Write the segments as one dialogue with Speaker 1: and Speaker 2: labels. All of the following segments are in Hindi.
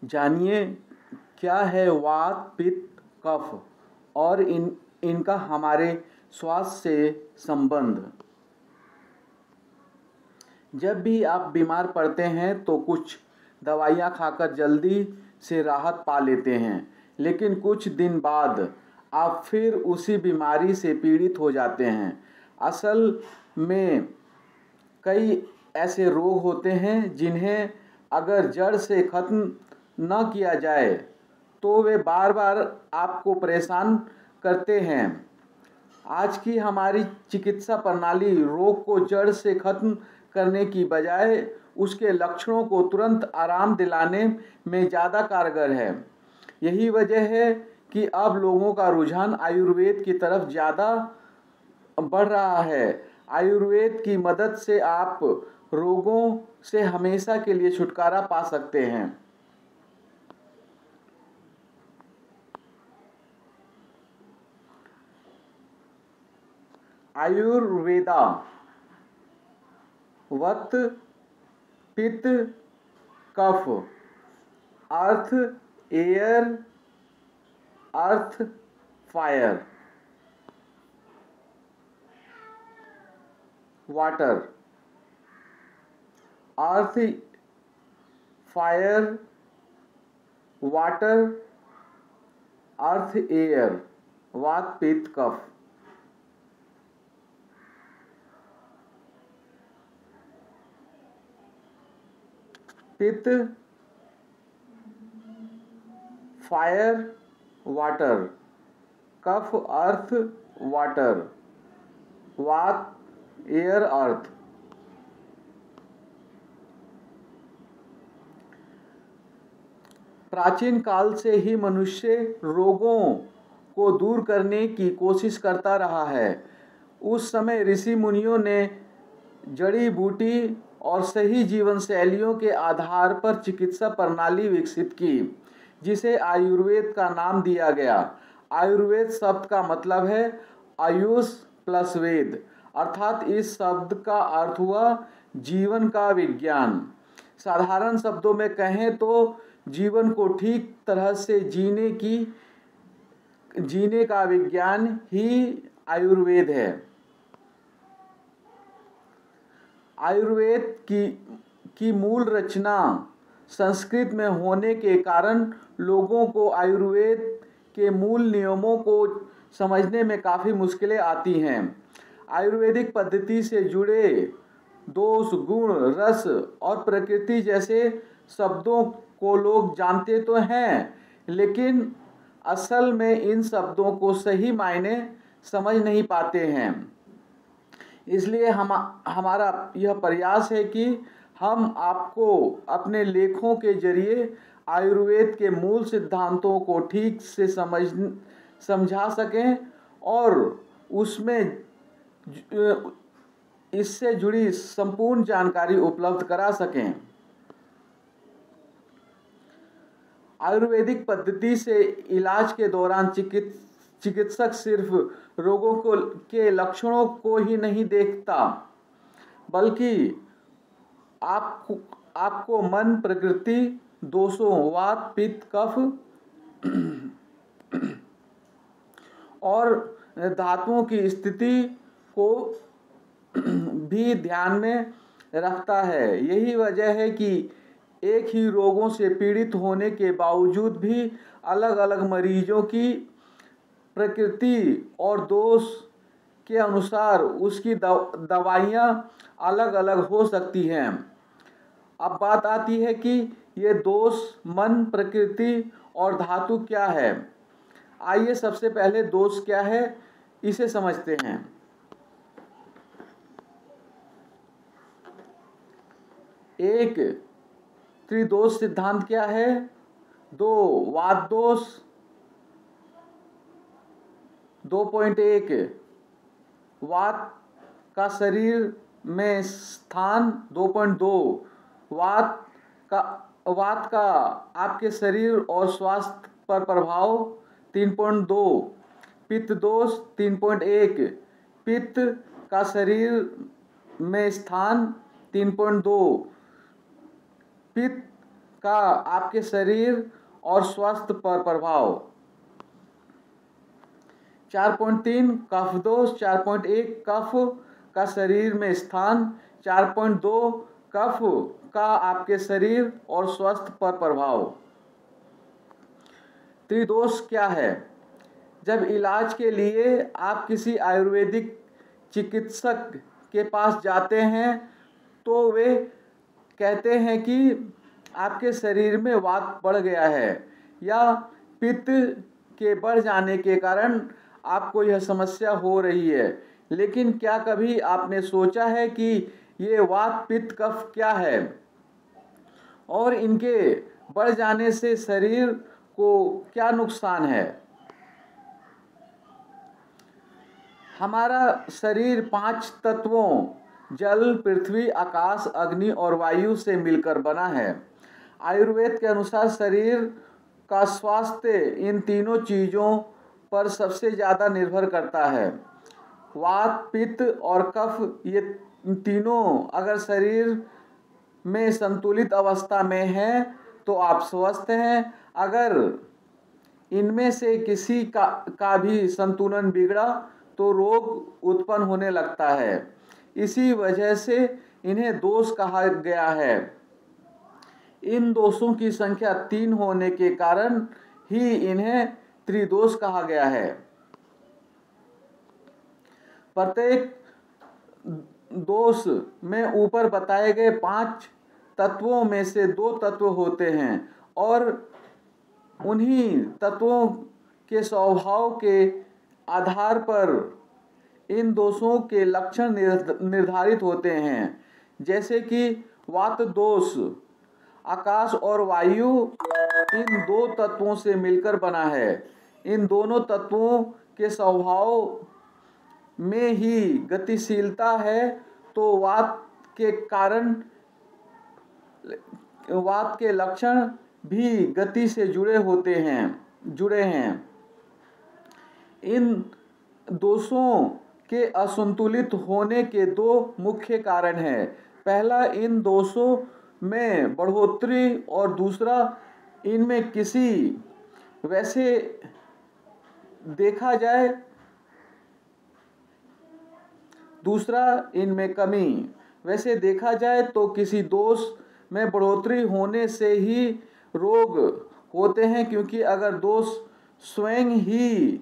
Speaker 1: जानिए क्या है वात पित्त कफ और इनका हमारे स्वास्थ्य से संबंध। जब भी आप बीमार पड़ते हैं तो कुछ दवाइयाँ खाकर जल्दी से राहत पा लेते हैं, लेकिन कुछ दिन बाद आप फिर उसी बीमारी से पीड़ित हो जाते हैं। असल में कई ऐसे रोग होते हैं जिन्हें अगर जड़ से ख़त्म न किया जाए तो वे बार बार आपको परेशान करते हैं। आज की हमारी चिकित्सा प्रणाली रोग को जड़ से ख़त्म करने की बजाय उसके लक्षणों को तुरंत आराम दिलाने में ज़्यादा कारगर है। यही वजह है कि अब लोगों का रुझान आयुर्वेद की तरफ ज़्यादा बढ़ रहा है। आयुर्वेद की मदद से आप रोगों से हमेशा के लिए छुटकारा पा सकते हैं। Ayurveda vata pitta kapha earth air earth fire water earth fire water earth air vata pitta kapha. Pitta fire water, kapha earth water, vata air earth. प्राचीन काल से ही मनुष्य रोगों को दूर करने की कोशिश करता रहा है। उस समय ऋषि मुनियों ने जड़ी बूटी और सही जीवन शैलियों के आधार पर चिकित्सा प्रणाली विकसित की, जिसे आयुर्वेद का नाम दिया गया। आयुर्वेद शब्द का मतलब है आयुष प्लस वेद, अर्थात इस शब्द का अर्थ हुआ जीवन का विज्ञान। साधारण शब्दों में कहें तो जीवन को ठीक तरह से जीने का विज्ञान ही आयुर्वेद है। आयुर्वेद की मूल रचना संस्कृत में होने के कारण लोगों को आयुर्वेद के मूल नियमों को समझने में काफ़ी मुश्किलें आती हैं। आयुर्वेदिक पद्धति से जुड़े दोष, गुण, रस और प्रकृति जैसे शब्दों को लोग जानते तो हैं, लेकिन असल में इन शब्दों को सही मायने समझ नहीं पाते हैं। इसलिए हमारा यह प्रयास है कि हम आपको अपने लेखों के जरिए आयुर्वेद के मूल सिद्धांतों को ठीक से समझा सकें और उसमें इससे जुड़ी संपूर्ण जानकारी उपलब्ध करा सकें। आयुर्वेदिक पद्धति से इलाज के दौरान चिकित्सक सिर्फ रोगों के लक्षणों को ही नहीं देखता, बल्कि आपको मन, प्रकृति, दोषों, वात, पित्त, कफ और धातुओं की स्थिति को भी ध्यान में रखता है। यही वजह है कि एक ही रोगों से पीड़ित होने के बावजूद भी अलग अलग मरीजों की प्रकृति और दोष के अनुसार उसकी दवाइयाँ अलग अलग हो सकती हैं। अब बात आती है कि ये दोष मन, प्रकृति और धातु क्या है। आइए सबसे पहले दोष क्या है इसे समझते हैं। एक, त्रिदोष सिद्धांत क्या है। दो, वात दोष। 2.1 वात का शरीर में स्थान। 2.2 वात का आपके शरीर और स्वास्थ्य पर प्रभाव। 3.2 पित्त दोष। 3.1 पित्त का शरीर में स्थान। 3.2 पित्त का आपके शरीर और स्वास्थ्य पर प्रभाव। 4.3 कफ दोष। 4.1 कफ का शरीर में स्थान। 4.2 कफ का आपके शरीर और स्वास्थ्य पर प्रभाव। त्रिदोष क्या है? जब इलाज के लिए आप किसी आयुर्वेदिक चिकित्सक के पास जाते हैं तो वे कहते हैं कि आपके शरीर में वात बढ़ गया है या पित्त के बढ़ जाने के कारण आपको यह समस्या हो रही है। लेकिन क्या कभी आपने सोचा है कि ये वात पित्त कफ क्या है और इनके बढ़ जाने से शरीर को क्या नुकसान है? हमारा शरीर 5 तत्वों जल, पृथ्वी, आकाश, अग्नि और वायु से मिलकर बना है। आयुर्वेद के अनुसार शरीर का स्वास्थ्य इन तीनों चीज़ों पर सबसे ज़्यादा निर्भर करता है। वात, पित्त और कफ, ये तीनों अगर शरीर में संतुलित अवस्था में है तो आप स्वस्थ हैं। अगर इनमें से किसी का भी संतुलन बिगड़ा तो रोग उत्पन्न होने लगता है। इसी वजह से इन्हें दोष कहा गया है। इन दोषों की संख्या 3 होने के कारण ही इन्हें त्रिदोष कहा गया है। प्रत्येक दोष में ऊपर बताए गए 5 तत्वों में से 2 तत्व होते हैं और उन्हीं तत्वों के स्वभाव के आधार पर इन दोषों के लक्षण निर्धारित होते हैं। जैसे कि वात दोष, आकाश और वायु इन 2 तत्वों से मिलकर बना है। इन दोनों तत्वों के स्वभाव में ही गतिशीलता है, तो वात के लक्षण भी गति से जुड़े हैं। इन दोषों के असंतुलित होने के 2 मुख्य कारण हैं। पहला, इन दोषों में बढ़ोतरी और दूसरा, इनमें किसी वैसे देखा जाए इनमें कमी। वैसे देखा जाए तो किसी दोष में बढ़ोतरी होने से ही रोग होते हैं, क्योंकि अगर दोष स्वयं ही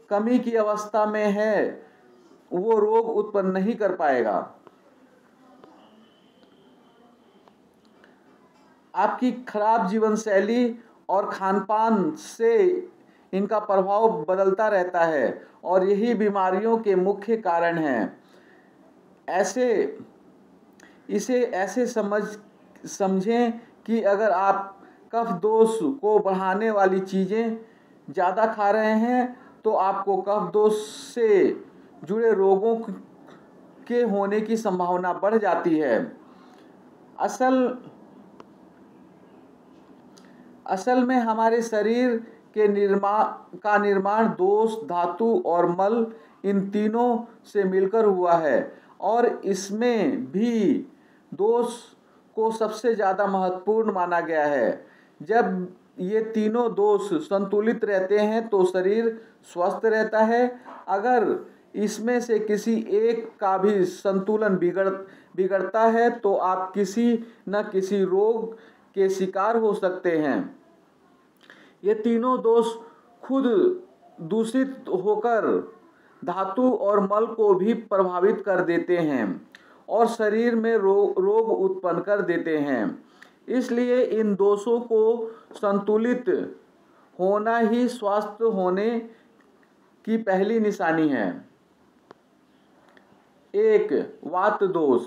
Speaker 1: कमी की अवस्था में है वो रोग उत्पन्न नहीं कर पाएगा। आपकी खराब जीवन शैली और खानपान से इनका प्रभाव बदलता रहता है और यही बीमारियों के मुख्य कारण हैं। इसे ऐसे समझें कि अगर आप कफ दोष को बढ़ाने वाली चीज़ें ज़्यादा खा रहे हैं तो आपको कफ दोष से जुड़े रोगों के होने की संभावना बढ़ जाती है। असल में हमारे शरीर के निर्माण दोष, धातु और मल, इन तीनों से मिलकर हुआ है और इसमें भी दोष को सबसे ज़्यादा महत्वपूर्ण माना गया है। जब ये तीनों दोष संतुलित रहते हैं तो शरीर स्वस्थ रहता है। अगर इसमें से किसी एक का भी संतुलन बिगड़ता है तो आप किसी न किसी रोग के शिकार हो सकते हैं। ये तीनों दोष खुद दूषित होकर धातु और मल को भी प्रभावित कर देते हैं और शरीर में रोग उत्पन्न कर देते हैं। इसलिए इन दोषों को संतुलित होना ही स्वस्थ होने की पहली निशानी है। 1. वात दोष।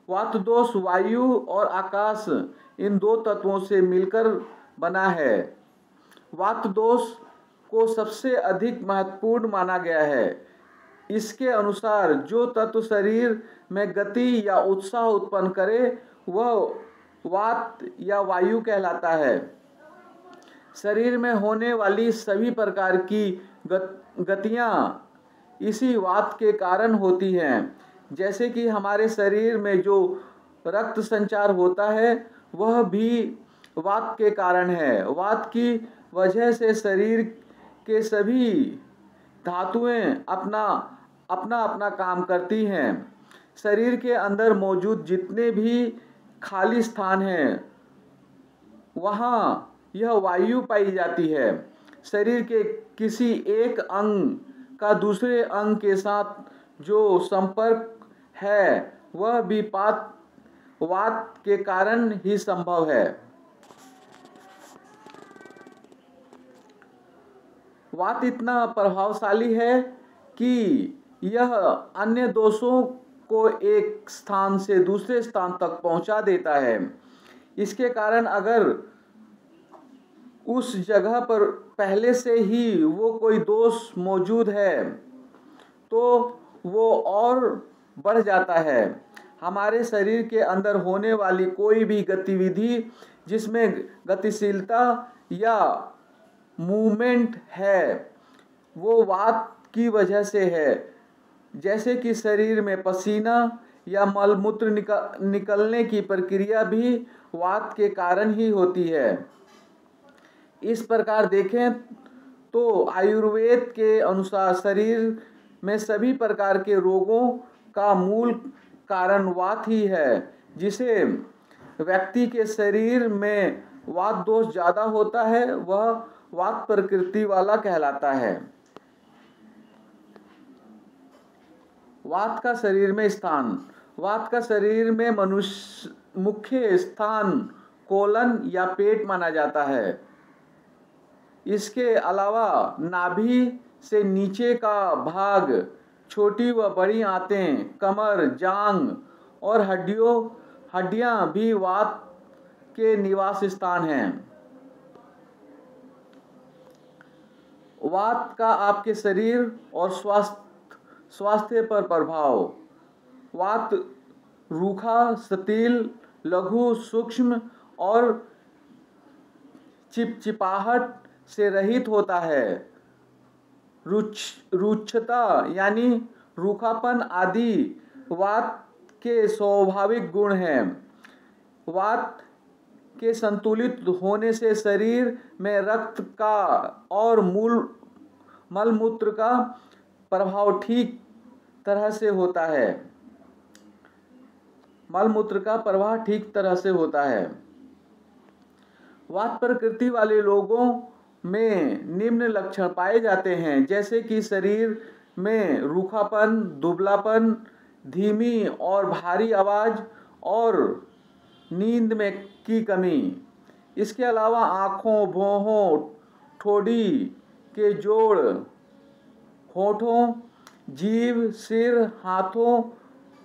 Speaker 1: वात दोष वायु और आकाश, इन 2 तत्वों से मिलकर बना है। वात दोष को सबसे अधिक महत्वपूर्ण माना गया है। इसके अनुसार जो तत्व शरीर में गति या उत्साह उत्पन्न करे वह वात या वायु कहलाता है। शरीर में होने वाली सभी प्रकार की गतियाँ इसी वात के कारण होती हैं। जैसे कि हमारे शरीर में जो रक्त संचार होता है वह भी वात के कारण है। वात की वजह से शरीर के सभी धातुएं अपना अपना अपना काम करती हैं। शरीर के अंदर मौजूद जितने भी खाली स्थान हैं वहाँ यह वायु पाई जाती है। शरीर के किसी एक अंग का दूसरे अंग के साथ जो संपर्क है वह भी वात के कारण ही संभव है। वात इतना प्रभावशाली है कि यह अन्य दोषों को एक स्थान से दूसरे स्थान तक पहुंचा देता है। इसके कारण अगर उस जगह पर पहले से ही वो कोई दोष मौजूद है तो वो और बढ़ जाता है। हमारे शरीर के अंदर होने वाली कोई भी गतिविधि जिसमें गतिशीलता या मूवमेंट है वो वात की वजह से है। जैसे कि शरीर में पसीना या मलमूत्र निकलने की प्रक्रिया भी वात के कारण ही होती है। इस प्रकार देखें तो आयुर्वेद के अनुसार शरीर में सभी प्रकार के रोगों का मूल कारण वात ही है। जिसे व्यक्ति के शरीर में वात दोष ज़्यादा होता है वह वात प्रकृति वाला कहलाता है। वात का शरीर में स्थान। वात का शरीर में मुख्य स्थान कोलन या पेट माना जाता है। इसके अलावा नाभि से नीचे का भाग, छोटी व बड़ी आंतें, कमर, जांघ और हड्डियां भी वात के निवास स्थान हैं। वात का आपके शरीर और स्वास्थ्य पर प्रभाव। वात रूखा, सटील, लघु, सूक्ष्म और चिपचिपाहट से रहित होता है। रुक्षता यानी रूखापन आदि वात के स्वाभाविक गुण हैं। वात के संतुलित होने से शरीर में रक्त का और मलमूत्र का प्रभाव ठीक तरह से होता है। मलमूत्र का प्रवाह ठीक तरह से होता है। वात प्रकृति वाले लोगों में निम्न लक्षण पाए जाते हैं जैसे कि शरीर में रूखापन, दुबलापन, धीमी और भारी आवाज़ और नींद में की कमी। इसके अलावा आँखों, भौहों, ठोड़ी के जोड़, होठों, जीभ, सिर, हाथों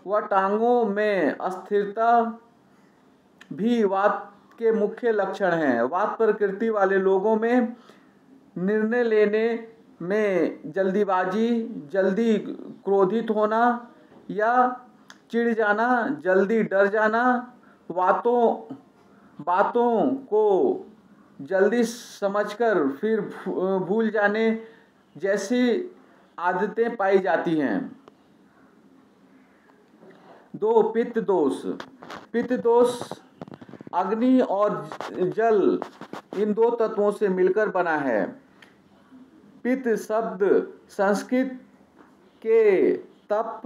Speaker 1: व टांगों में अस्थिरता भी वात के मुख्य लक्षण हैं। वात प्रकृति वाले लोगों में निर्णय लेने में जल्दीबाजी, जल्दी क्रोधित होना या चिढ़ जाना, जल्दी डर जाना, बातों को जल्दी समझकर फिर भूल जाने जैसी आदतें पाई जाती हैं। 2. पित्त दोष। पित्त दोष अग्नि और जल इन दो तत्वों से मिलकर बना है। पित्त शब्द संस्कृत के तप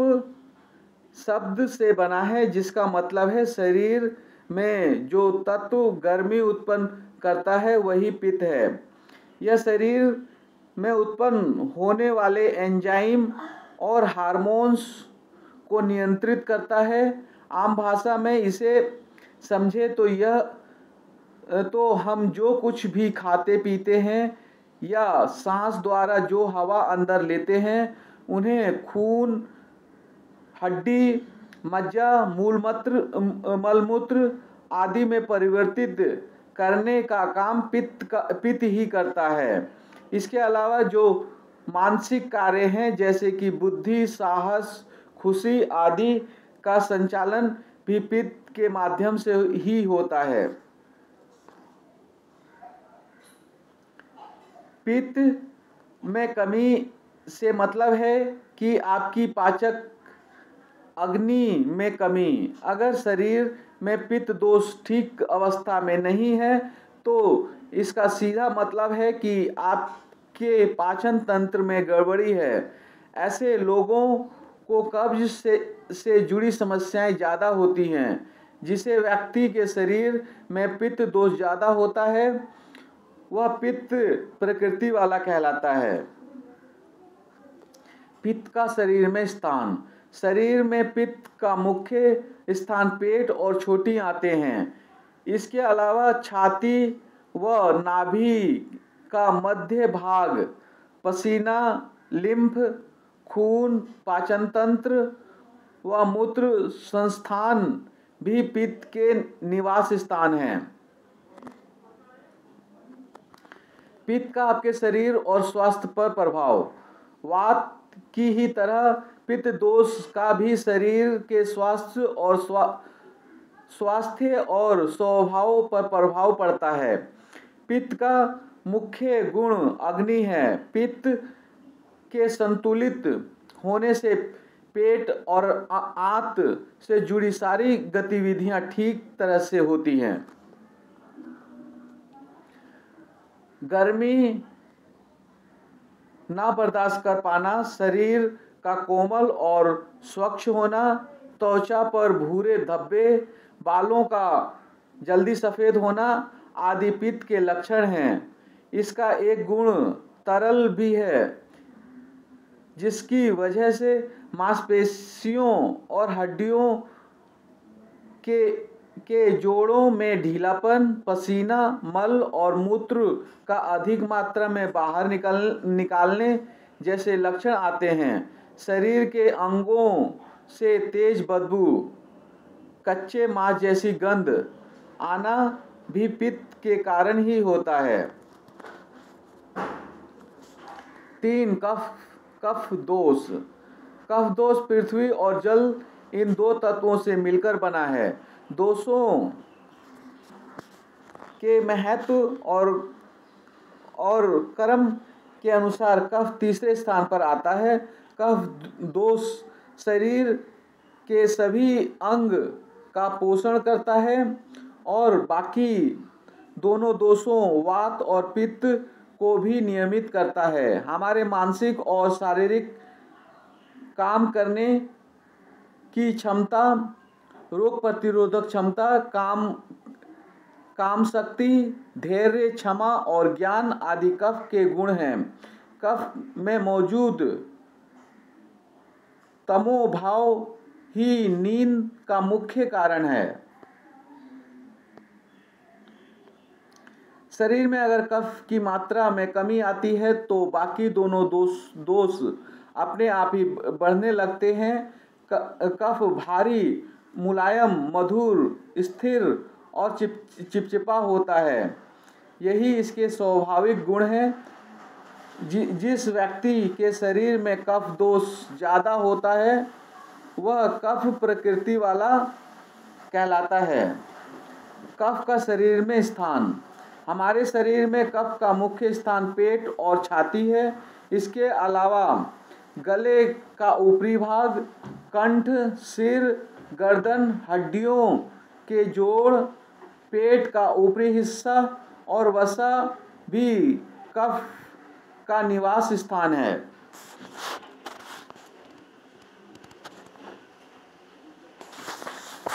Speaker 1: शब्द से बना है जिसका मतलब है शरीर में जो तत्व गर्मी उत्पन्न करता है वही पित्त है। यह शरीर में उत्पन्न होने वाले एंजाइम और हार्मोन्स को नियंत्रित करता है। आम भाषा में इसे समझे तो हम जो कुछ भी खाते पीते हैं या सांस द्वारा जो हवा अंदर लेते हैं उन्हें खून, हड्डी, मज्जा, मलमूत्र आदि में परिवर्तित करने का काम पित्त ही करता है। इसके अलावा जो मानसिक कार्य हैं जैसे कि बुद्धि, साहस, खुशी आदि का संचालन भी पित्त के माध्यम से ही होता है। पित्त में कमी से मतलब है कि आपकी पाचक अग्नि में कमी। अगर शरीर में पित्त दोष ठीक अवस्था में नहीं है तो इसका सीधा मतलब है कि आपके पाचन तंत्र में गड़बड़ी है। ऐसे लोगों को कब्ज से जुड़ी समस्याएं ज़्यादा होती हैं। जिसे व्यक्ति के शरीर में पित्त दोष ज़्यादा होता है वह पित्त प्रकृति वाला कहलाता है। पित्त का शरीर में स्थान। शरीर में पित्त का मुख्य स्थान पेट और छोटी आंतें हैं। इसके अलावा छाती व नाभि का मध्य भाग, पसीना, लिम्फ, खून, पाचन तंत्र व मूत्र संस्थान भी पित्त के निवास स्थान हैं। पित्त का आपके शरीर और स्वास्थ्य पर प्रभाव। वात की ही तरह पित्त दोष का भी शरीर के स्वास्थ्य और स्वभाव पर प्रभाव पड़ता है। पित्त का मुख्य गुण अग्नि है। पित्त के संतुलित होने से पेट और आंत से जुड़ी सारी गतिविधियां ठीक तरह से होती हैं। गर्मी ना बर्दाश्त कर पाना, शरीर का कोमल और स्वच्छ होना, त्वचा पर भूरे धब्बे, बालों का जल्दी सफ़ेद होना आदि पित्त के लक्षण हैं। इसका एक गुण तरल भी है जिसकी वजह से मांसपेशियों और हड्डियों के जोड़ों में ढीलापन, पसीना, मल और मूत्र का अधिक मात्रा में बाहर निकालने जैसे लक्षण आते हैं। शरीर के अंगों से तेज बदबू, कच्चे मांस जैसी गंध आना भी पित्त के कारण ही होता है। 3. कफ दोष। कफ दोष पृथ्वी और जल इन दो तत्वों से मिलकर बना है। दोषों के महत्व और कर्म के अनुसार कफ तीसरे स्थान पर आता है। कफ दोष शरीर के सभी अंग का पोषण करता है और बाकी दोनों दोषों वात और पित्त को भी नियमित करता है। हमारे मानसिक और शारीरिक काम करने की क्षमता, रोग प्रतिरोधक क्षमता, काम शक्ति, धैर्य, क्षमा और ज्ञान आदि कफ के गुण हैं। कफ में मौजूद तमोभाव ही नींद का मुख्य कारण है। शरीर में अगर कफ की मात्रा में कमी आती है तो बाकी दोनों दोष अपने आप ही बढ़ने लगते हैं। कफ भारी, मुलायम, मधुर, स्थिर और चिपचिपा होता है। यही इसके स्वाभाविक गुण हैं। जिस व्यक्ति के शरीर में कफ दोष ज़्यादा होता है वह कफ प्रकृति वाला कहलाता है। कफ का शरीर में स्थान। हमारे शरीर में कफ का मुख्य स्थान पेट और छाती है। इसके अलावा गले का ऊपरी भाग, कंठ, सिर, गर्दन, हड्डियों के जोड़, पेट का ऊपरी हिस्सा और वसा भी कफ का निवास स्थान है।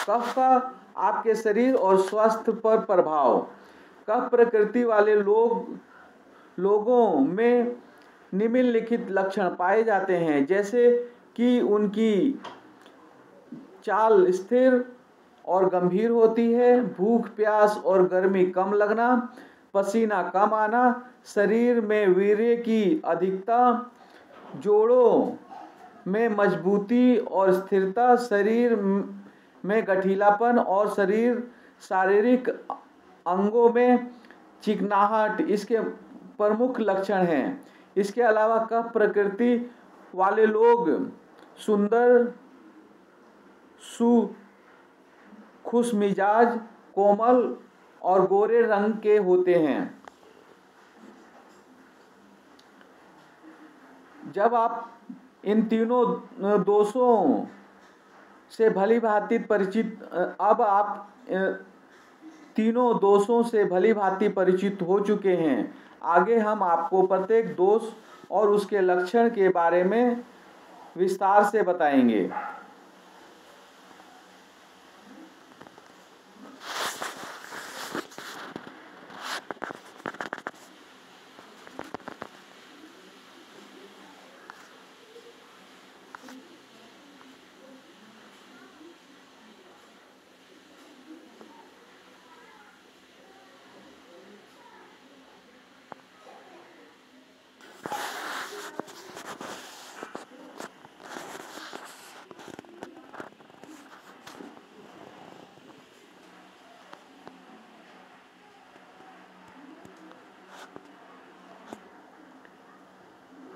Speaker 1: कफ का आपके शरीर और स्वास्थ्य पर प्रभाव। कफ प्रकृति वाले लोगों में निम्नलिखित लक्षण पाए जाते हैं, जैसे कि उनकी चाल स्थिर और गंभीर होती है, भूख, प्यास और गर्मी कम लगना, पसीना कम आना, शरीर में वीर्य की अधिकता, जोड़ों में मजबूती और स्थिरता, शरीर में गठीलापन और शारीरिक अंगों में चिकनाहट इसके प्रमुख लक्षण हैं। इसके अलावा कफ प्रकृति वाले लोग सुंदर, खुशमिजाज, कोमल और गोरे रंग के होते हैं। जब आप इन तीनों दोषों से भली भांति परिचित, अब आप तीनों दोषों से भली भांति परिचित हो चुके हैं। आगे हम आपको प्रत्येक दोष और उसके लक्षण के बारे में विस्तार से बताएंगे।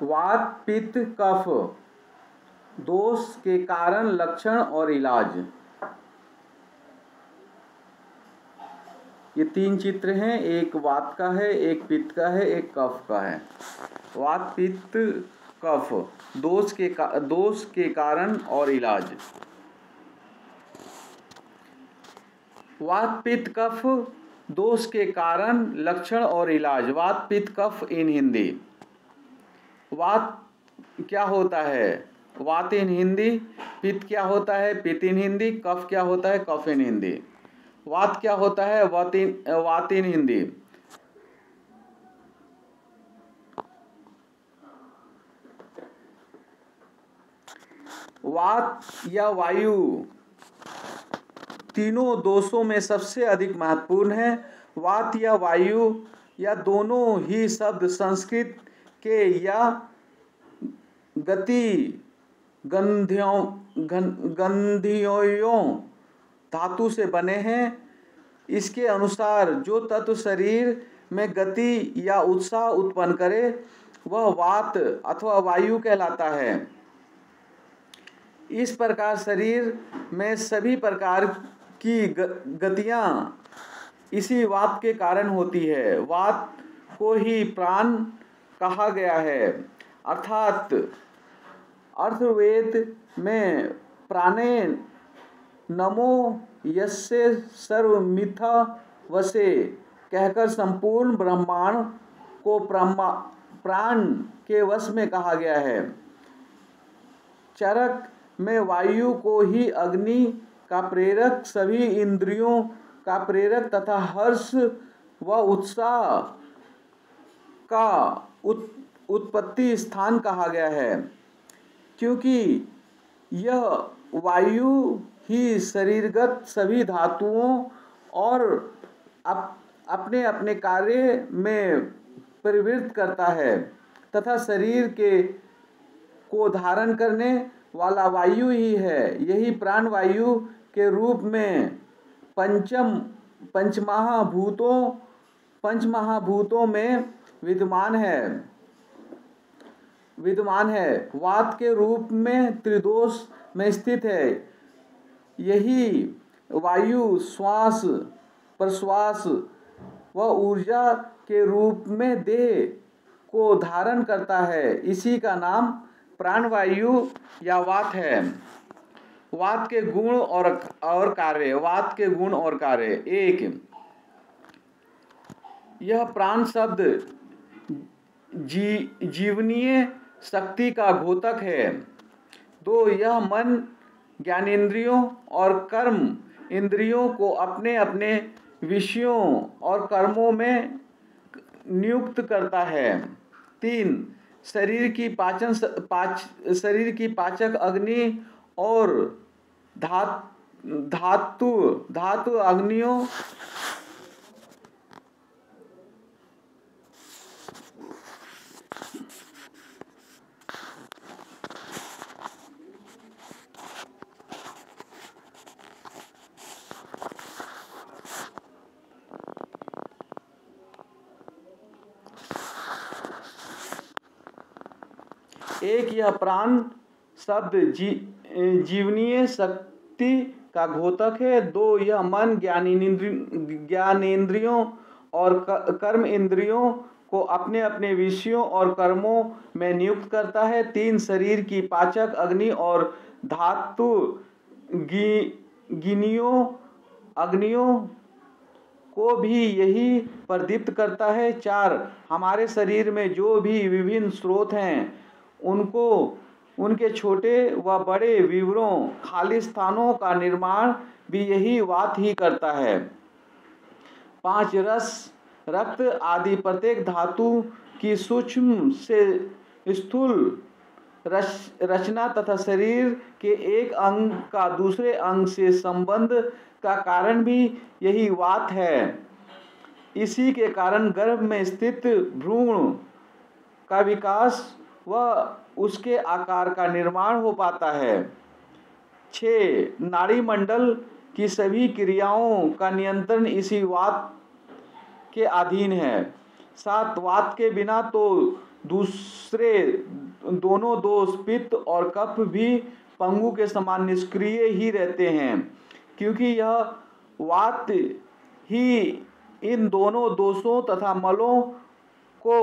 Speaker 1: वात पित्त कफ दोष के कारण, लक्षण और इलाज। ये 3 चित्र हैं, एक वात का है, एक पित्त का है, एक कफ का है। वात पित्त कफ दोष के कारण और इलाज। वात पित्त कफ दोष के कारण, लक्षण और इलाज। वात पित्त कफ इन हिंदी। वात क्या होता है? वात इन हिंदी। पित्त क्या होता है? पित्त इन हिंदी। कफ क्या होता है? कफ इन हिंदी। वात क्या होता है? वात इन हिंदी। वात या वायु तीनों दोषों में सबसे अधिक महत्वपूर्ण है। वात या वायु या दोनों ही शब्द संस्कृत के या गति गंधियों धातु से बने हैं। इसके अनुसार जो तत्व शरीर में गति या उत्साह उत्पन्न करे वह वात अथवा वायु कहलाता है। इस प्रकार शरीर में सभी प्रकार की गतियाँ इसी वात के कारण होती है। वात को ही प्राण कहा गया है, अर्थात अथर्ववेद में प्राणे नमो यस्य सर्वमिथा वसे कहकर संपूर्ण ब्रह्मांड को प्राण के वश में कहा गया है। चरक में वायु को ही अग्नि का प्रेरक, सभी इंद्रियों का प्रेरक तथा हर्ष व उत्साह का उत्पत्ति स्थान कहा गया है, क्योंकि यह वायु ही शरीरगत सभी धातुओं और अपने अपने कार्य में प्रवृत्त करता है तथा शरीर को धारण करने वाला वायु ही है। यही प्राण वायु के रूप में पंचमहाभूतों में विद्यमान है। वात के रूप में त्रिदोष में स्थित है। यही वायु श्वास प्रश्वास व ऊर्जा के रूप में देह को धारण करता है। इसी का नाम प्राणवायु या वात है। वात के गुण और कार्य। वात के गुण और कार्य। 1, यह प्राण शब्द जीवनीय शक्ति का घोतक है। 2, यह मन ज्ञानेंद्रियों और कर्म इंद्रियों को अपने अपने विषयों और कर्मों में नियुक्त करता है। 3, शरीर की पाचक अग्नि और धातु अग्नियों एक, यह प्राण शब्द जीवनीय शक्ति का घोतक है। 2, यह मन ज्ञानेंद्रियों और कर्म इंद्रियों को अपने अपने विषयों और कर्मों में नियुक्त करता है। 3, शरीर की पाचक अग्नि और धातु गिनियों अग्नियों को भी यही प्रदीप्त करता है। 4 हमारे शरीर में जो भी विभिन्न स्रोत हैं उनको उनके छोटे व बड़े विवरों खाली स्थानों का निर्माण भी यही वात ही करता है। 5 रस रक्त आदि प्रत्येक धातु की सूक्ष्म से स्थूल रचना तथा शरीर के एक अंग का दूसरे अंग से संबंध का कारण भी यही वात है। इसी के कारण गर्भ में स्थित भ्रूण का विकास व उसके आकार का निर्माण हो पाता है। 6 नाड़ी मंडल की सभी क्रियाओं का नियंत्रण इसी वात के अधीन है। 7 वात के बिना तो दूसरे दोनों दोष पित्त और कफ भी पंगु के समान निष्क्रिय ही रहते हैं, क्योंकि यह वात ही इन दोनों दोषों तथा मलों को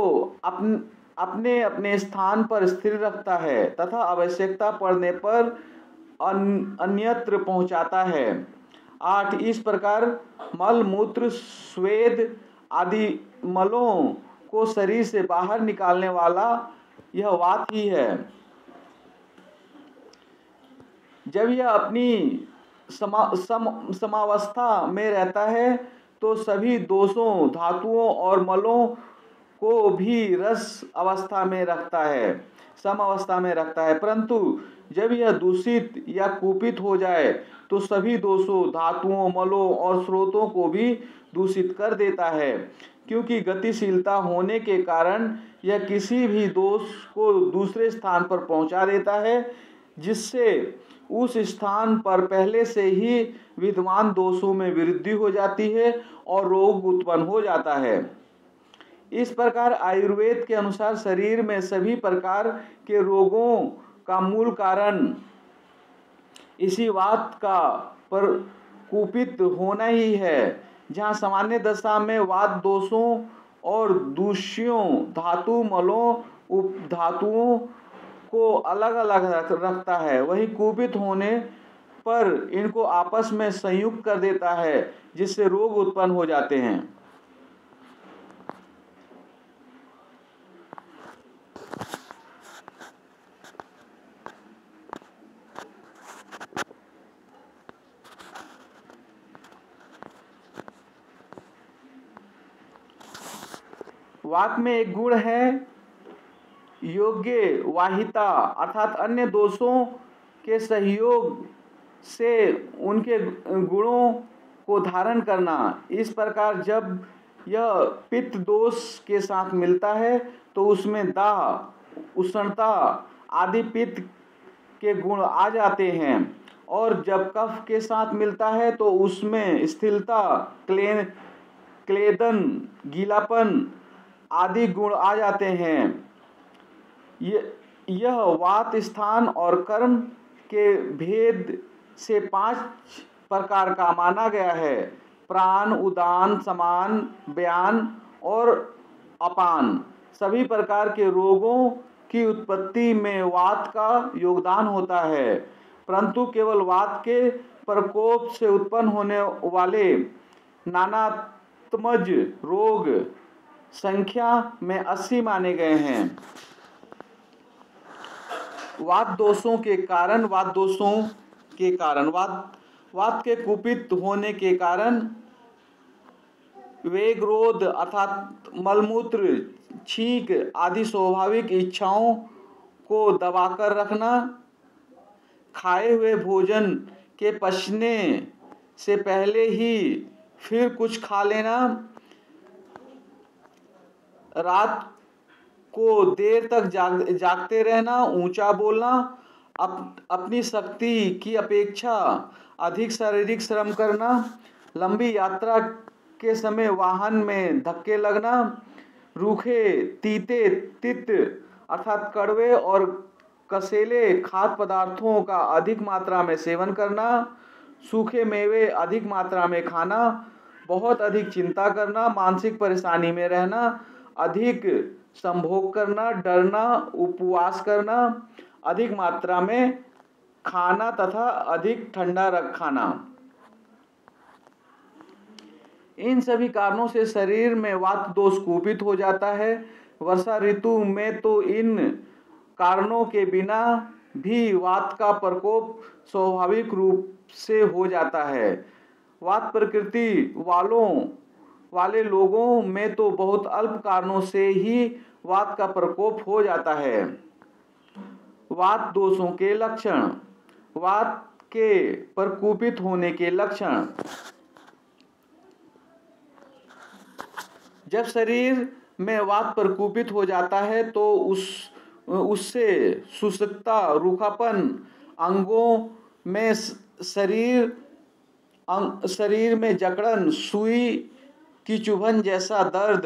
Speaker 1: अपने अपने स्थान पर स्थिर रखता है तथा आवश्यकता पड़ने पर अन्यत्र पहुंचाता है। 8 इस प्रकार मल मूत्र स्वेद आदि मलों को शरीर से बाहर निकालने वाला यह वात ही है। जब यह अपनी समावस्था में रहता है तो सभी दोषों धातुओं और मलों को भी रस अवस्था में रखता है, सम अवस्था में रखता है। परंतु जब यह दूषित या कुपित हो जाए तो सभी दोषों धातुओं मलों और स्रोतों को भी दूषित कर देता है, क्योंकि गतिशीलता होने के कारण यह किसी भी दोष को दूसरे स्थान पर पहुंचा देता है, जिससे उस स्थान पर पहले से ही विद्यमान दोषों में वृद्धि हो जाती है और रोग उत्पन्न हो जाता है। इस प्रकार आयुर्वेद के अनुसार शरीर में सभी प्रकार के रोगों का मूल कारण इसी वात का प्रकुपित होना ही है। जहाँ सामान्य दशा में वात दोषों और दूषियों धातु मलों उपधातुओं को अलग अलग रखता है, वही कुपित होने पर इनको आपस में संयुक्त कर देता है, जिससे रोग उत्पन्न हो जाते हैं। वात में एक गुण है योग्य वाहिता, अर्थात अन्य दोषों के सहयोग से उनके गुणों को धारण करना। इस प्रकार जब यह पित्त दोष के साथ मिलता है तो उसमें दाह उष्णता आदि पित्त के गुण आ जाते हैं, और जब कफ के साथ मिलता है तो उसमें स्थिरता क्लेदन गीलापन आदि गुण आ जाते हैं। यह वात स्थान और कर्म के भेद से 5 प्रकार का माना गया है: प्राण, उदान, समान, व्यान और अपान। सभी प्रकार के रोगों की उत्पत्ति में वात का योगदान होता है, परंतु केवल वात के प्रकोप से उत्पन्न होने वाले नानात्मज रोग संख्या में 80 माने गए हैं। वात दोषों के कारण वात के कुपित होने के कारण वेगरोध अर्थात मलमूत्र छींक आदि स्वाभाविक इच्छाओं को दबाकर रखना, खाए हुए भोजन के पचने से पहले ही फिर कुछ खा लेना, रात को देर तक जागते रहना, ऊंचा बोलना, अपनी शक्ति की अपेक्षा अधिक शारीरिक श्रम करना, लंबी यात्रा के समय वाहन में धक्के लगना, रूखे तीते तित अर्थात कड़वे और कसेले खाद्य पदार्थों का अधिक मात्रा में सेवन करना, सूखे मेवे अधिक मात्रा में खाना, बहुत अधिक चिंता करना, मानसिक परेशानी में रहना, अधिक संभोग करना, डरना, उपवास करना, अधिक मात्रा में खाना तथा अधिक ठंडा खाना। इन सभी कारणों से शरीर में वात दोष कुपित हो जाता है। वर्षा ऋतु में तो इन कारणों के बिना भी वात का प्रकोप स्वाभाविक रूप से हो जाता है। वात प्रकृति वाले लोगों में तो बहुत अल्प कारणों से ही वात का प्रकोप हो जाता है। वात दोषों के लक्षण। वात के प्रकोपित होने के लक्षण। जब शरीर में वात प्रकोपित हो जाता है तो उससे शुष्कता, रूखापन, अंगों में शरीर में जकड़न, सुई की चुभन जैसा दर्द,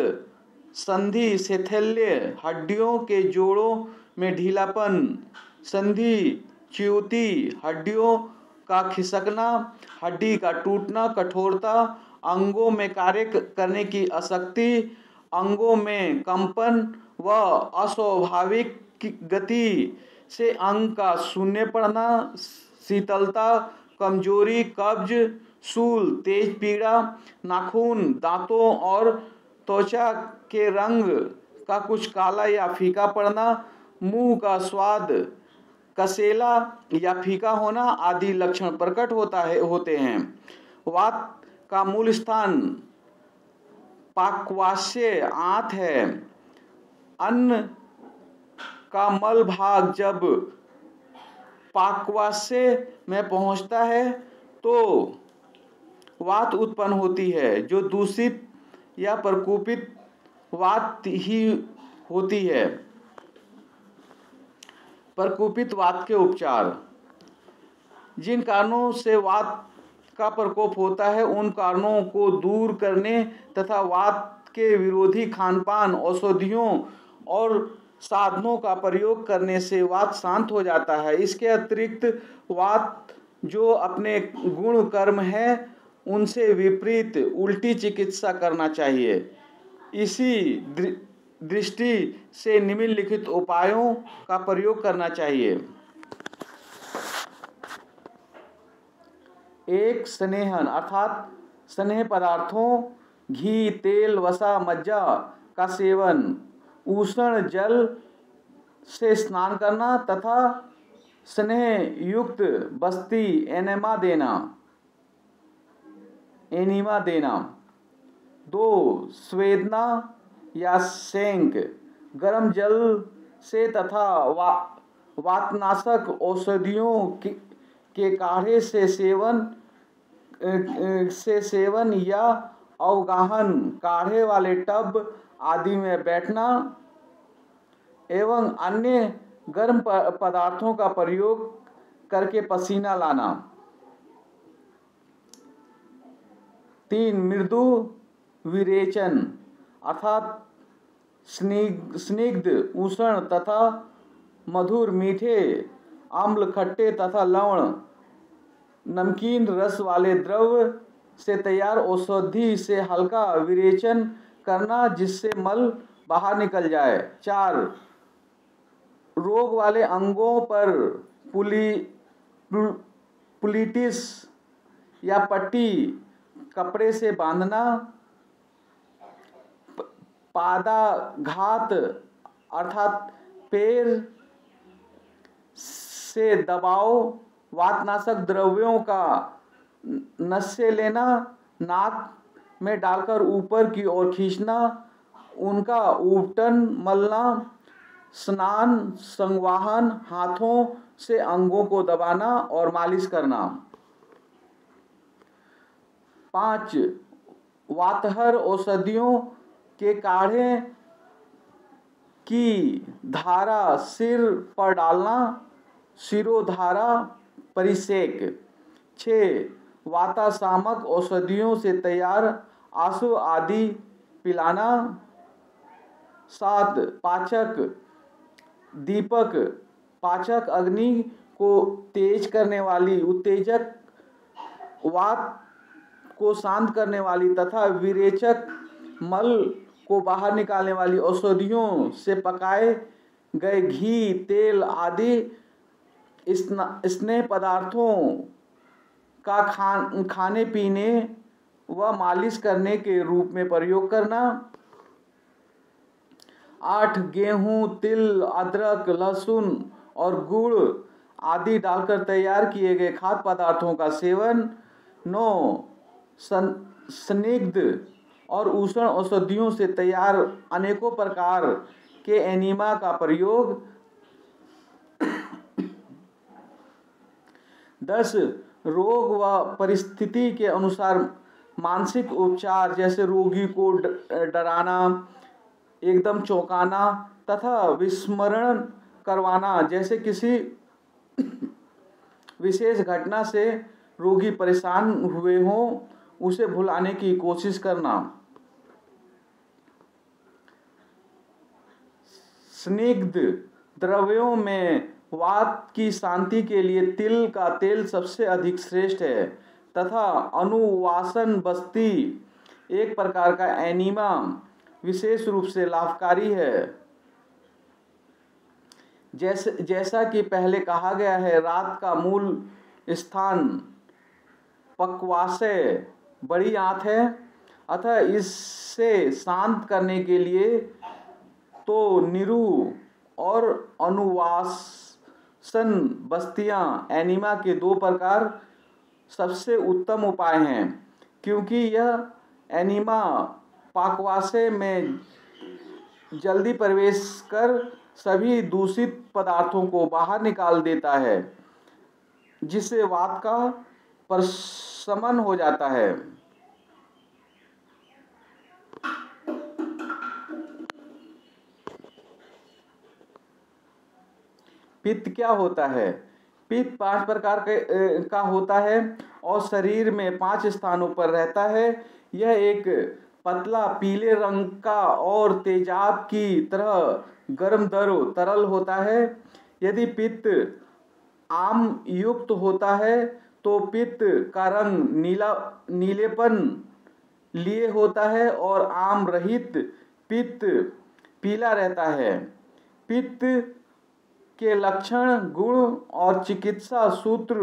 Speaker 1: संधि शैथिल्य, हड्डियों के जोड़ों में ढीलापन, संधि च्युति, हड्डियों का खिसकना, हड्डी का टूटना, कठोरता, अंगों में कार्य करने की अशक्ति, अंगों में कंपन व अस्वाभाविक गति से अंग का शून्य पड़ना, शीतलता, कमजोरी, कब्ज, शूल, तेज पीड़ा, नाखून, दांतों और त्वचा के रंग का कुछ काला या फीका पड़ना, मुंह का स्वाद कसेला या फीका होना आदि लक्षण प्रकट होते हैं। वात का मूल स्थान पाकवाश्य आंत है। अन्न का मल भाग जब पाकवाश्य में पहुंचता है तो वात उत्पन्न होती है, जो दूषित या प्रकोपित वात ही होती है। प्रकोपित वात के उपचार। जिन कारणों से वात का प्रकोप होता है उन कारणों को दूर करने तथा वात के विरोधी खानपान, औषधियों और साधनों का प्रयोग करने से वात शांत हो जाता है। इसके अतिरिक्त वात जो अपने गुण कर्म है उनसे विपरीत उल्टी चिकित्सा करना चाहिए। इसी दृष्टि से निम्नलिखित उपायों का प्रयोग करना चाहिए। 1. स्नेहन अर्थात स्नेह पदार्थों, घी, तेल, वसा, मज्जा का सेवन, उष्ण जल से स्नान करना तथा स्नेह युक्त बस्ती एनिमा देना। 2. स्वेदना या सेंक, गर्म जल से तथा वातनाशक औषधियों के काढ़े से सेवन या अवगाहन, काढ़े वाले टब आदि में बैठना एवं अन्य गर्म पदार्थों का प्रयोग करके पसीना लाना। 3. मृदु विरेचन अर्थात स्निग्ध, उष्ण तथा मधुर, मीठे, अम्ल, खट्टे तथा लवण, नमकीन रस वाले द्रव्य से तैयार औषधि से हल्का विरेचन करना जिससे मल बाहर निकल जाए। 4. रोग वाले अंगों पर पुलिटिस या पट्टी कपड़े से बांधना। पादाघात अर्थात पैर से दबाव, वातनाशक द्रव्यों का नशे लेना, नाक में डालकर ऊपर की ओर खींचना, उनका उबटन मलना, स्नान, संवाहन, हाथों से अंगों को दबाना और मालिश करना। 5. वातहर औषधियों के काढ़े की धारा सिर पर डालना, शिरोधारा परिसेक। 6. वाताशामक औषधियों से तैयार आंसू आदि पिलाना। 7. पाचक दीपक, पाचक अग्नि को तेज करने वाली, उत्तेजक, वात को शांत करने वाली तथा विरेचक, मल को बाहर निकालने वाली औषधियों से पकाए गए घी, तेल आदि स्नेह पदार्थों का खाने पीने व मालिश करने के रूप में प्रयोग करना। 8 गेहूं, तिल, अदरक, लहसुन और गुड़ आदि डालकर तैयार किए गए खाद्य पदार्थों का सेवन। 9 स्निग्ध और उष्ण औषधियों से तैयार अनेकों प्रकार के एनिमा का प्रयोग। 10 रोग व परिस्थिति के अनुसार मानसिक उपचार, जैसे रोगी को डराना, एकदम चौंकाना तथा विस्मरण करवाना, जैसे किसी विशेष घटना से रोगी परेशान हुए हों, उसे भुलाने की कोशिश करना। स्निग्ध द्रव्यों में वात की शांति के लिए तिल का तेल सबसे अधिक श्रेष्ठ है तथा अनुवासन बस्ती एक प्रकार का एनिमा विशेष रूप से लाभकारी है। जैसा कि पहले कहा गया है, रात का मूल स्थान पक्वाशय बड़ी आंत है, अतः इससे शांत करने के लिए तो निरु और अनुवासन बस्तियां एनिमा के 2 प्रकार सबसे उत्तम उपाय हैं, क्योंकि यह एनिमा पाकवाशय में जल्दी प्रवेश कर सभी दूषित पदार्थों को बाहर निकाल देता है, जिससे वात का प्रशमन हो जाता है। पित्त क्या होता है? पित्त 5 प्रकार का होता है और शरीर में 5 स्थानों पर रहता है। यह एक पतला पीले रंग का और तेजाब की तरह गर्म तरल होता है। यदि पित्त आम युक्त होता है तो पित्त का रंग नीलेपन लिए होता है और आम रहित पित्त पीला रहता है। पित्त के लक्षण, गुण और चिकित्सा सूत्र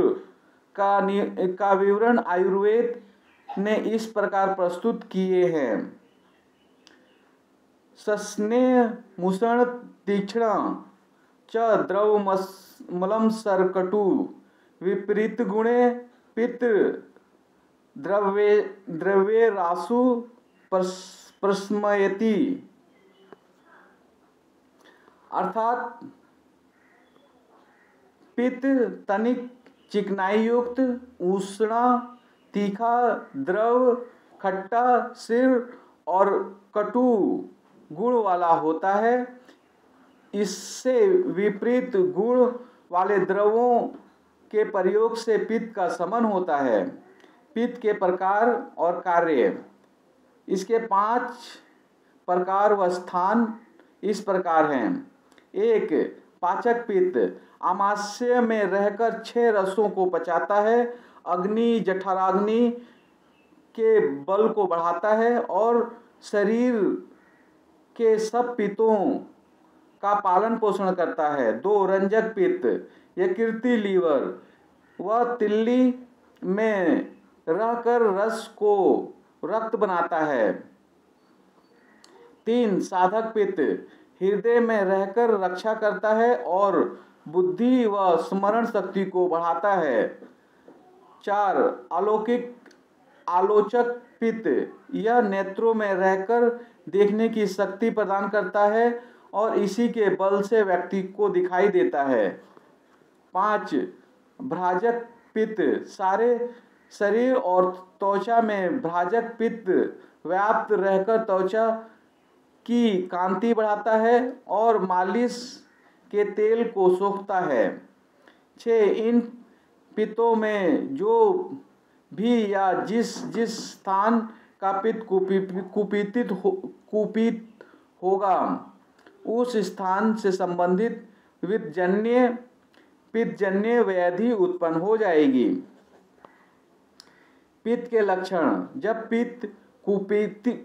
Speaker 1: का विवरण आयुर्वेद ने इस प्रकार प्रस्तुत किए हैं। सस्नेह मुषण तीक्ष्ण च द्रवमलम सरकटु विपरीत गुणे पित्त द्रव्ये रासु प्रस्मयति। अर्थात पित्त तनिक चिकनाई युक्त, उष्ण, तीखा, द्रव, खट्टा, सिर और कटु गुण वाला होता है। इससे विपरीत गुण वाले द्रवों के प्रयोग से पित्त का शमन होता है। पित्त के प्रकार और कार्य। इसके 5 प्रकार व स्थान इस प्रकार हैं। 1 पाचक पित्त आमाशय में रहकर 6 रसों को पचाता है, अग्नि जठराग्नि के बल को बढ़ाता है और शरीर के सब पित्तों का पालन पोषण करता है। 2 रंजक पित्त यकृति लीवर व तिल्ली में रहकर रस को रक्त बनाता है। 3 साधक पित्त हृदय में रहकर रक्षा करता है और बुद्धि व स्मरण शक्ति को बढ़ाता है। 4 आलोचक पित्त, यह नेत्रों में रहकर देखने की शक्ति प्रदान करता है और इसी के बल से व्यक्ति को दिखाई देता है। 5 भ्राजक पित्त, सारे शरीर और त्वचा में भ्राजक पित्त व्याप्त रहकर त्वचा की कांति बढ़ाता है और मालिश के तेल को सोखता है। 6 इन पित्तों में जो भी या जिस स्थान का पित्त कुपित होगा, उस स्थान से संबंधित पित्तजन्य व्याधि उत्पन्न हो जाएगी। पित्त के लक्षण। जब पित्त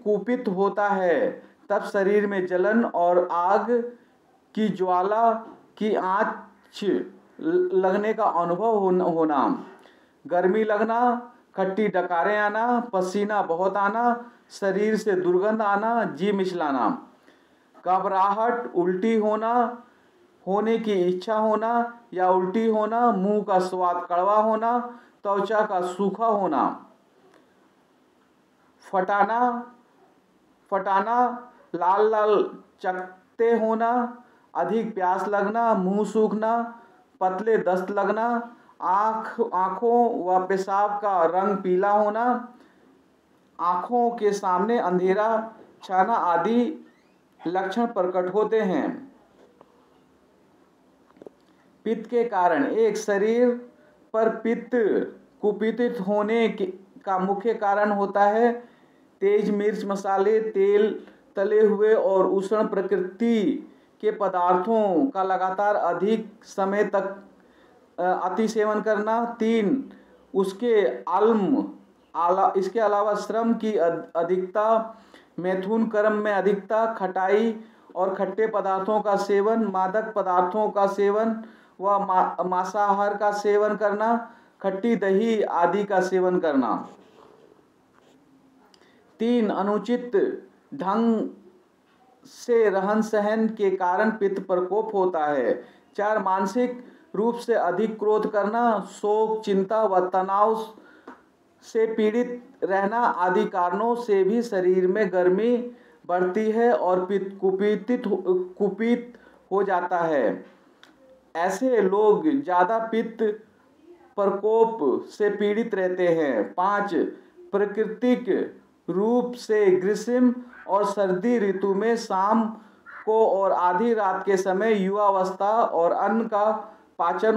Speaker 1: कुपित होता है तब शरीर में जलन और आग की ज्वाला की आंच लगने का अनुभव होना, गर्मी लगना, खट्टी डकारें आना, पसीना बहुत आना, शरीर से दुर्गंध आना, जी मिचलाना, घबराहट, उल्टी होना, होने की इच्छा होना या उल्टी होना, मुंह का स्वाद कड़वा होना, त्वचा का सूखा होना, फटाना फटाना, लाल लाल चकत्ते होना, अधिक प्यास लगना, मुंह सूखना, पतले दस्त लगना, आँखों व पेशाब का रंग पीला होना, आँखों के सामने अंधेरा छाना आदि लक्षण प्रकट होते हैं। पित्त के कारण एक शरीर पर पित्त कुपित होने का मुख्य कारण होता है तेज मिर्च मसाले, तेल, तले हुए और उष्ण प्रकृति के पदार्थों का लगातार अधिक समय तक अति सेवन करना। 3, इसके अलावा श्रम की अधिकता, मैथुन कर्म में अधिकता, खटाई और खट्टे पदार्थों का सेवन, मादक पदार्थों का सेवन व मांसाहार का सेवन करना, खट्टी दही आदि का सेवन करना। 3, अनुचित ढंग से रहन सहन के कारण पित्त प्रकोप होता है। 4, मानसिक रूप से अधिक क्रोध करना, शोक, चिंता व तनाव से पीड़ित रहना आदि कारणों से भी शरीर में गर्मी बढ़ती है और पित्त कुपित हो जाता है। ऐसे लोग ज़्यादा पित्त प्रकोप से पीड़ित रहते हैं। 5, प्राकृतिक रूप से ग्रीष्म और सर्दी ऋतु में शाम को और आधी रात के समय युवावस्था और अन्न का पाचन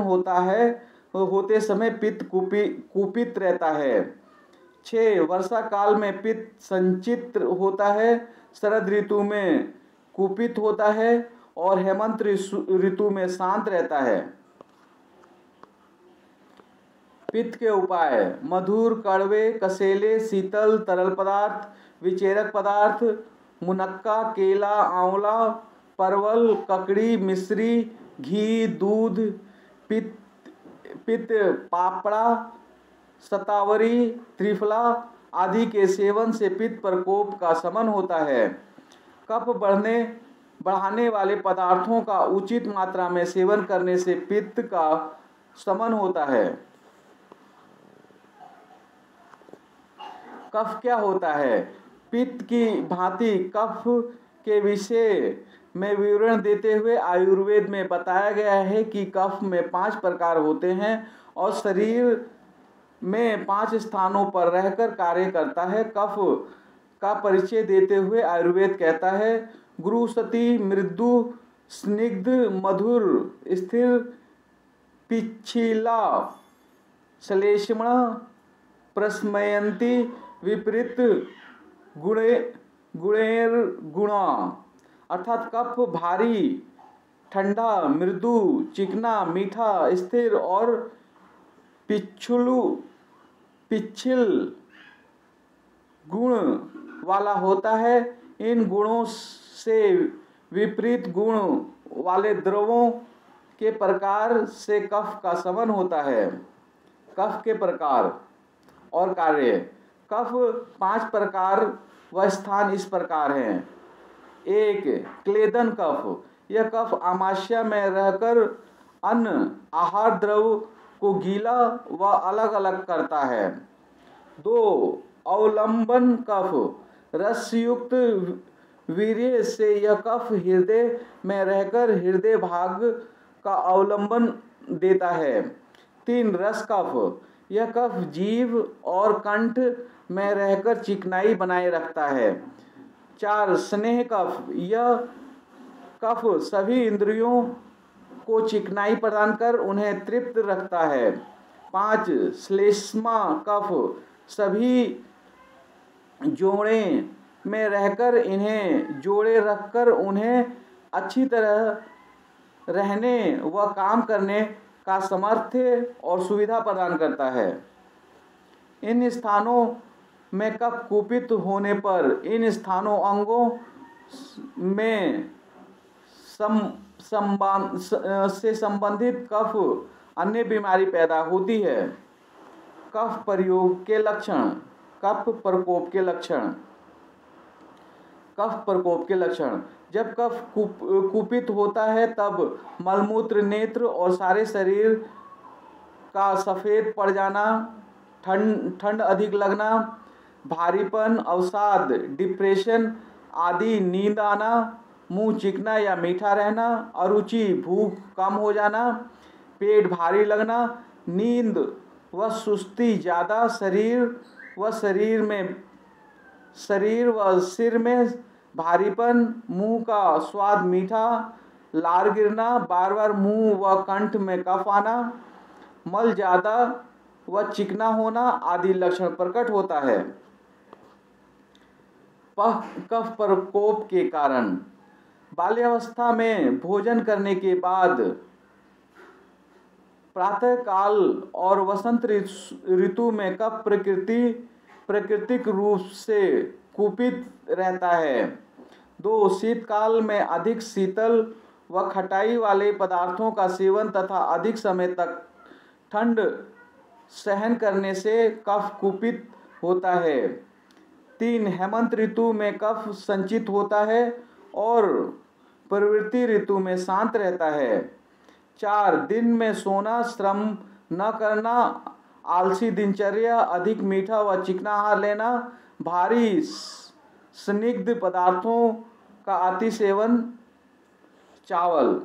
Speaker 1: होते समय पित्त कुपित रहता है। 6, वर्षा काल में पित्त संचित होता है, शरद ऋतु में कुपित होता है और हेमंत ऋतु में शांत रहता है। पित्त के उपाय: मधुर, कड़वे, कसेले, शीतल, तरल पदार्थ, विचेरक पदार्थ, मुनक्का, केला, आंवला, परवल, ककड़ी, मिश्री, घी, दूध, पित्त पापड़ा, शतावरी, त्रिफला आदि के सेवन से पित्त प्रकोप का शमन होता है। कफ बढ़ाने वाले पदार्थों का उचित मात्रा में सेवन करने से पित्त का शमन होता है। कफ क्या होता है? पित्त की भांति कफ के विषय में विवरण देते हुए आयुर्वेद में बताया गया है कि कफ में 5 प्रकार होते हैं और शरीर में 5 स्थानों पर रहकर कार्य करता है। कफ का परिचय देते हुए आयुर्वेद कहता है: गुरुसती, मृदु, स्निग्ध, मधुर, स्थिर, पिच्छिला, श्लेष्मा, प्रस्मयंती, विपरीत, गुणैर्गुणा। अर्थात कफ भारी, ठंडा, मृदु, चिकना, मीठा, स्थिर और पिच्छिल गुण वाला होता है। इन गुणों से विपरीत गुण वाले द्रवों के प्रकार से कफ का शमन होता है। कफ के प्रकार और कार्य: कफ 5 प्रकार व स्थान इस प्रकार हैं। 1, क्लेदन कफ: यह कफ आमाशय में रहकर अन्न आहार द्रव को गीला व अलग अलग करता है। 2, अवलंबन कफ: रसयुक्त वीर्य से यह कफ हृदय में रहकर हृदय भाग का अवलंबन देता है। 3, रस कफ: यह कफ जीभ और कंठ में रहकर चिकनाई बनाए रखता है। 4, स्नेह कफ: यह कफ सभी इंद्रियों को चिकनाई प्रदान कर उन्हें तृप्त रखता है। 5, श्लेष्मा कफ: सभी जोड़े में रहकर इन्हें जोड़े रखकर उन्हें अच्छी तरह रहने व काम करने का सामर्थ्य और सुविधा प्रदान करता है। इन स्थानों में कफ कुपित होने पर इन स्थानों अंगों में से संबंधित कफ अन्य बीमारी पैदा होती है। कफ प्रयोग के लक्षण, कफ प्रकोप के लक्षण। कफ प्रकोप के लक्षण, जब कफ कुपित होता है तब मलमूत्र, नेत्र और सारे शरीर का सफ़ेद पड़ जाना, ठंड अधिक लगना, भारीपन, अवसाद, डिप्रेशन आदि, नींद आना, मुंह चिकना या मीठा रहना, अरुचि, भूख कम हो जाना, पेट भारी लगना, नींद व सुस्ती ज़्यादा, शरीर व सिर में भारीपन, मुंह का स्वाद मीठा, लार गिरना, बार बार मुंह व कंठ में कफ आना, मल ज़्यादा व चिकना होना आदि लक्षण प्रकट होता है। कफ प्रकोप के कारण, बाल्यावस्था में भोजन करने के बाद प्रातः काल और वसंत ऋतु में कफ प्राकृतिक रूप से कुपित रहता है। 2. शीतकाल में अधिक शीतल व खटाई वाले पदार्थों का सेवन तथा अधिक समय तक ठंड सहन करने से कफ कुपित होता है। 3. हेमंत ऋतु में कफ संचित होता है और प्रवृत्ति ऋतु में शांत रहता है। 4. दिन में सोना, श्रम न करना, आलसी दिनचर्या, अधिक मीठा व चिकना आहार लेना, भारी स्निग्ध पदार्थों का अति सेवन, चावल।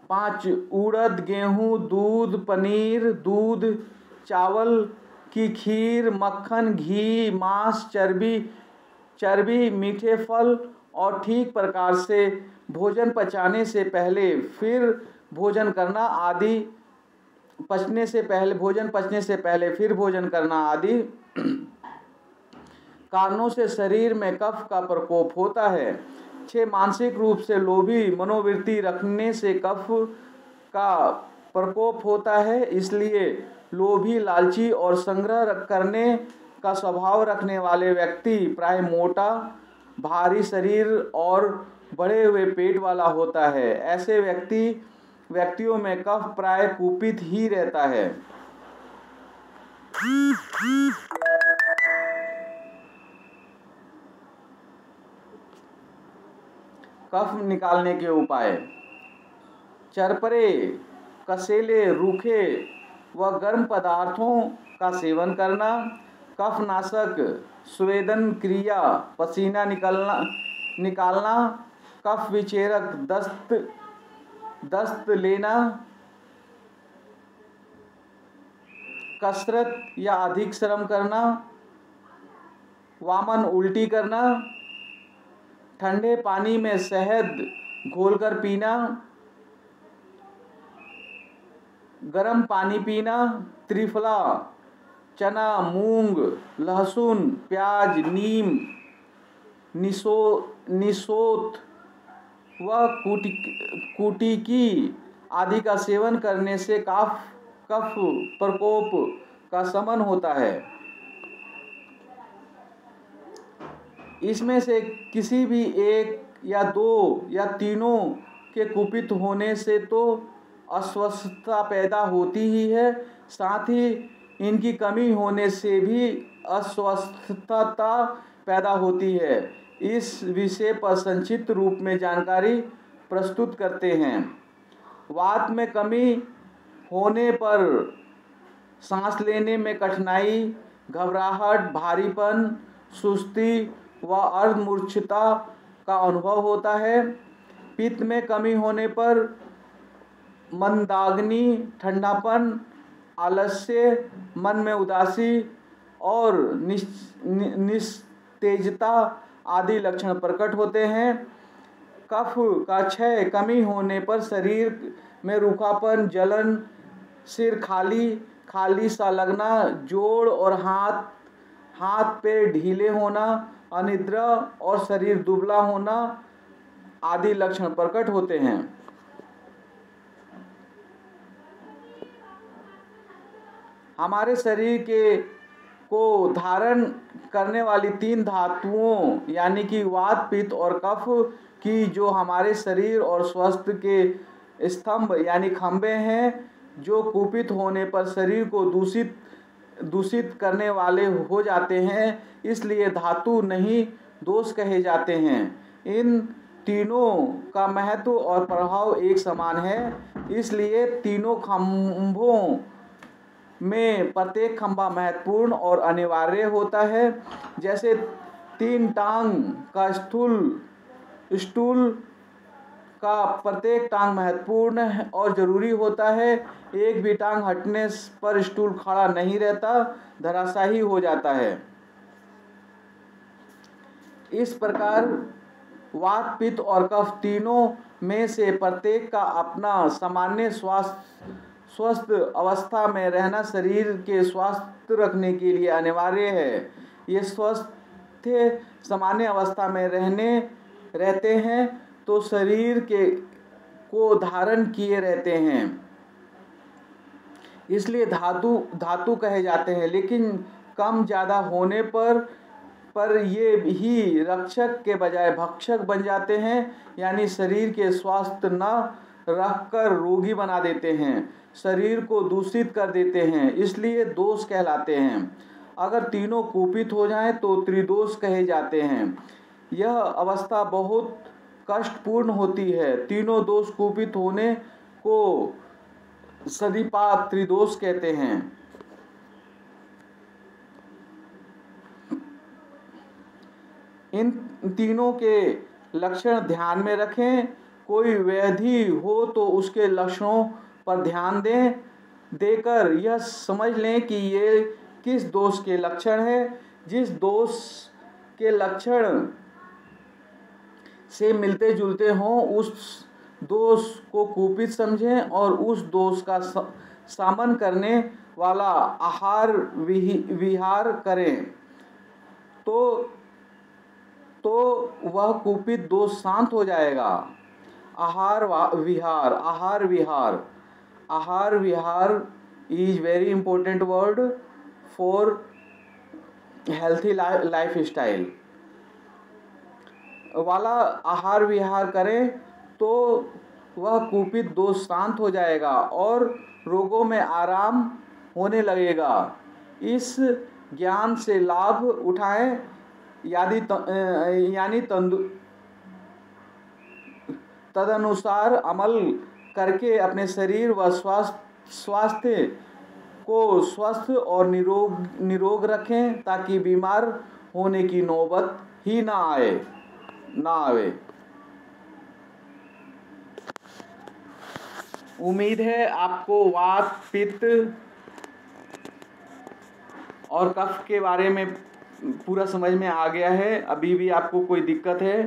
Speaker 1: 5. उड़द, गेहूँ, दूध, पनीर, दूध, चावल की खीर, मक्खन, घी, मांस, चर्बी, मीठे फल और ठीक प्रकार से भोजन पचाने से पहले फिर भोजन करना आदि, भोजन पचने से पहले फिर भोजन करना आदि कारणों से शरीर में कफ का प्रकोप होता है। 6. मानसिक रूप से लोभी मनोवृत्ति रखने से कफ का प्रकोप होता है, इसलिए लोभी, लालची और संग्रह व्यक्ति का स्वभाव रखने वाले व्यक्ति प्राय मोटा, भारी शरीर और बढ़े हुए पेट वाला होता है। ऐसे व्यक्तियों में कफ प्राय कुपित ही रहता है। कफ निकालने के उपाय। चरपरे, कसेले, रूखे व गर्म पदार्थों का सेवन करना, कफनाशक, स्वेदन क्रिया, पसीना निकालना, कफ विचेरक, दस्त लेना, कसरत या अधिक श्रम करना, वामन उल्टी करना, ठंडे पानी में शहद घोलकर पीना, गर्म पानी पीना, त्रिफला, चना, मूंग, लहसुन, प्याज, नीम, निसोत व कुटिकी आदि का सेवन करने से कफ प्रकोप का शमन होता है। इसमें से किसी भी एक या दो या तीनों के कुपित होने से तो अस्वस्थता पैदा होती ही है, साथ ही इनकी कमी होने से भी अस्वस्थता पैदा होती है। इस विषय पर संक्षिप्त रूप में जानकारी प्रस्तुत करते हैं। वात में कमी होने पर सांस लेने में कठिनाई, घबराहट, भारीपन, सुस्ती व अर्धमूर्छिता का अनुभव होता है। पित्त में कमी होने पर मंदाग्नि, ठंडापन, आलस्य, मन में उदासी और निस्तेजता आदि लक्षण प्रकट होते हैं। कफ का क्षय, कमी होने पर शरीर में रूखापन, जलन, सिर खाली सा लगना, जोड़ और हाथ पैर ढीले होना, अनिद्रा और शरीर दुबला होना आदि लक्षण प्रकट होते हैं। हमारे शरीर को धारण करने वाली 3 धातुओं यानी कि वात, पित्त और कफ की जो हमारे शरीर और स्वास्थ्य के स्तंभ यानी खंभे हैं, जो कुपित होने पर शरीर को दूषित करने वाले हो जाते हैं, इसलिए धातु नहीं दोष कहे जाते हैं। इन तीनों का महत्व और प्रभाव एक समान है, इसलिए तीनों खंभों में प्रत्येक खंभा महत्वपूर्ण और अनिवार्य होता है। जैसे 3 टांग का स्टूल का प्रत्येक टांग महत्वपूर्ण और जरूरी होता है। एक भी टांग हटने पर स्टूल खड़ा नहीं रहता, धराशायी हो जाता है। इस प्रकार वात, पित्त और कफ तीनों में से प्रत्येक का अपना सामान्य स्वस्थ अवस्था में रहना शरीर के स्वस्थ रखने के लिए अनिवार्य है। ये स्वस्थ सामान्य अवस्था में रहते हैं तो शरीर को धारण किए रहते हैं, इसलिए धातु कहे जाते हैं। लेकिन कम ज़्यादा होने पर ये ही रक्षक के बजाय भक्षक बन जाते हैं, यानी शरीर के स्वास्थ्य न रखकर रोगी बना देते हैं, शरीर को दूषित कर देते हैं, इसलिए दोष कहलाते हैं। अगर तीनों कुपित हो जाएं तो त्रिदोष कहे जाते हैं। यह अवस्था बहुत कष्टपूर्ण होती है। तीनों दोष कुपित होने को सन्निपात त्रिदोष कहते हैं। इन तीनों के लक्षण ध्यान में रखें। कोई व्याधि हो तो उसके लक्षणों पर ध्यान देकर यह समझ लें कि ये किस दोष के लक्षण है। जिस दोष के लक्षण से मिलते जुलते हों उस दोष को कुपित समझें और उस दोष का शमन करने वाला आहार विहार करें तो वह कुपित दोष शांत हो जाएगा। आहार विहार is very important word for healthy lifestyle वाला आहार विहार करें तो वह कुपित दोष शांत हो जाएगा और रोगों में आराम होने लगेगा। इस ज्ञान से लाभ उठाएं, यानी तदनुसार अमल करके अपने शरीर व स्वास्थ्य को स्वस्थ और निरोग रखें ताकि बीमार होने की नौबत ही ना आवे। उम्मीद है आपको वात, पित्त और कफ के बारे में पूरा समझ में आ गया है। अभी भी आपको कोई दिक्कत है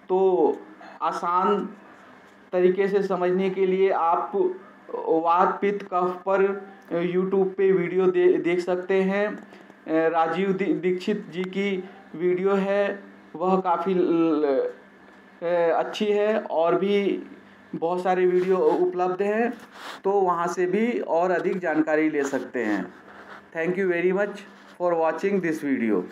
Speaker 1: तो आसान तरीके से समझने के लिए आप वात, पित्त, कफ पर YouTube पे वीडियो देख सकते हैं। राजीव दीक्षित जी की वीडियो है, वह काफ़ी अच्छी है और भी बहुत सारे वीडियो उपलब्ध हैं, तो वहाँ से भी और अधिक जानकारी ले सकते हैं। Thank you very much for watching this video.